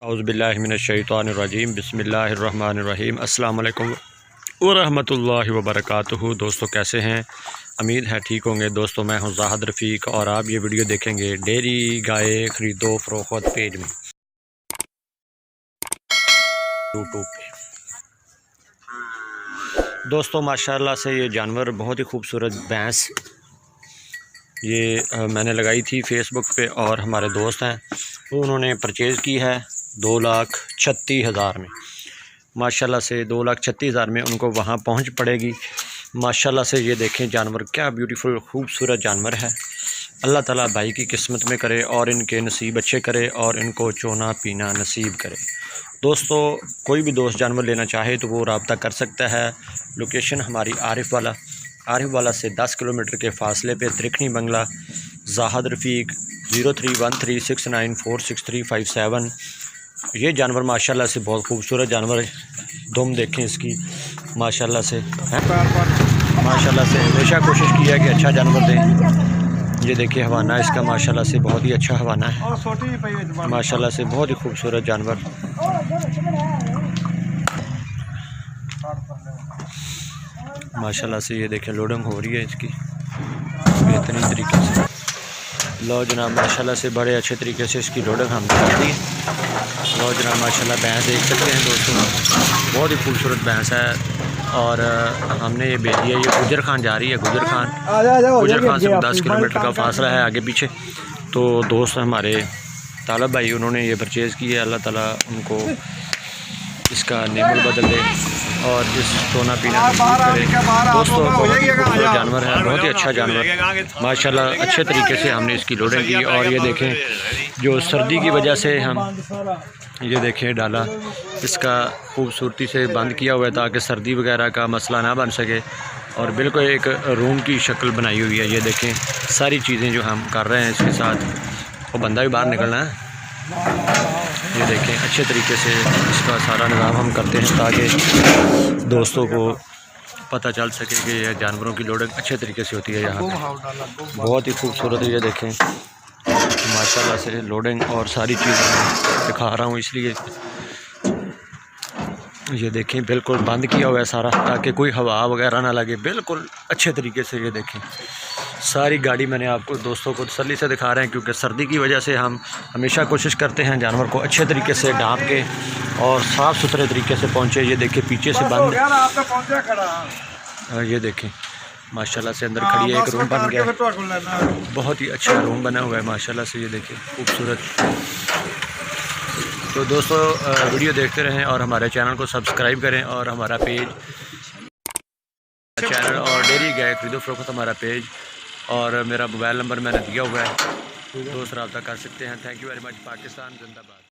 औज़ुबिल्लाहिमिनश्शैतानिर्रजीम बिस्मिल्लाहिर्रहमानिर्रहीम अस्सलाम वालेकुम वरहमतुल्लाहि वबरकातुहू। दोस्तों कैसे हैं? उम्मीद है ठीक होंगे। दोस्तों मैं हूं ज़ाहिद रफ़ीक और आप ये वीडियो देखेंगे डेयरी गाय ख़रीदो फ़रोख्त पेज में यूट्यूब पे। दोस्तों माशाल्लाह से ये जानवर बहुत ही खूबसूरत भैंस ये मैंने लगाई थी फेसबुक पे और हमारे दोस्त हैं वो उन्होंने परचेज़ की है 2,36,000 में। माशाल्लाह से 2,36,000 में उनको वहाँ पहुँच पड़ेगी। माशाल्लाह से ये देखें जानवर क्या ब्यूटीफुल खूबसूरत जानवर है। अल्लाह ताला भाई की किस्मत में करे और इनके नसीब अच्छे करे और इनको चोना पीना नसीब करे। दोस्तों कोई भी दोस्त जानवर लेना चाहे तो वो रब्ता कर सकता है। लोकेशन हमारी आरिफ वाला से 10 किलोमीटर के फ़ासले पे त्रिखनी बंगला, ज़ाहिद रफ़ीक 0316946357। ये जानवर माशाल्लाह से बहुत खूबसूरत जानवर है। दुम देखें इसकी माशाल्लाह से है। माशाल्लाह से हमेशा कोशिश की है कि अच्छा जानवर दें। ये देखिए हवाना इसका माशाल्लाह से बहुत ही अच्छा हवाना है। माशाल्लाह से बहुत ही खूबसूरत जानवर। माशाल्लाह से ये देखें लोडिंग हो रही है इसकी बेहतरीन तरीके से। लो जनाब माशाल्लाह से बड़े अच्छे तरीके से इसकी लोडिंग हम कर दी। लो जनाब माशाल्लाह भैंस देख सकते हैं दोस्तों, बहुत ही खूबसूरत भैंस है और हमने ये बेच दिया। ये गुजर खान जा रही है। गुजर खान से 10 किलोमीटर का फासला है आगे पीछे। तो दोस्त हमारे तालब भाई उन्होंने ये परचेज़ की है। अल्लाह ताला उनको इसका नेमल बदल दे और जिस सोना पीना करे। दोस्तों बहुत ही खूबसूरत जानवर है, बहुत ही अच्छा जानवर माशाल्लाह। अच्छे तरीके से हमने इसकी लोडिंग की और ये देखें जो सर्दी की वजह से हम ये देखें डाला इसका खूबसूरती से बंद किया हुआ है ताकि सर्दी वगैरह का मसला ना बन सके और बिल्कुल एक रूम की शक्ल बनाई हुई है। ये देखें सारी चीज़ें जो हम कर रहे हैं इसके साथ। वो बंदा भी बाहर निकलना है। ये देखें अच्छे तरीके से इसका सारा निज़ाम हम करते हैं ताकि दोस्तों को पता चल सके कि ये जानवरों की लोडिंग अच्छे तरीके से होती है। यहाँ पे बहुत ही खूबसूरत ये देखें माशाल्लाह से लोडिंग और सारी चीज़ें दिखा रहा हूँ इसलिए। ये देखें बिल्कुल बंद किया हुआ है सारा ताकि कोई हवा वगैरह ना लगे। बिल्कुल अच्छे तरीके से ये देखें सारी गाड़ी मैंने आपको दोस्तों को तसल्ली से दिखा रहे हैं क्योंकि सर्दी की वजह से हम हमेशा कोशिश करते हैं जानवर को अच्छे तरीके से ढाँप के और साफ़ सुथरे तरीके से पहुँचे। ये देखें पीछे से बंद। ये देखें माशाल्लाह से अंदर खड़ी है। एक रूम बन गया, बहुत ही अच्छा रूम बना हुआ है माशाल्लाह से। ये देखें खूबसूरत। तो दोस्तों वीडियो देखते रहें और हमारे चैनल को सब्सक्राइब करें और हमारा पेज चैनल और डेयरी गाय खरीदो फरोख्त हमारा पेज और मेरा मोबाइल नंबर मैंने दिया हुआ है। दोस्त रब्ता कर सकते हैं। Thank you very much. Pakistan जिंदाबाद।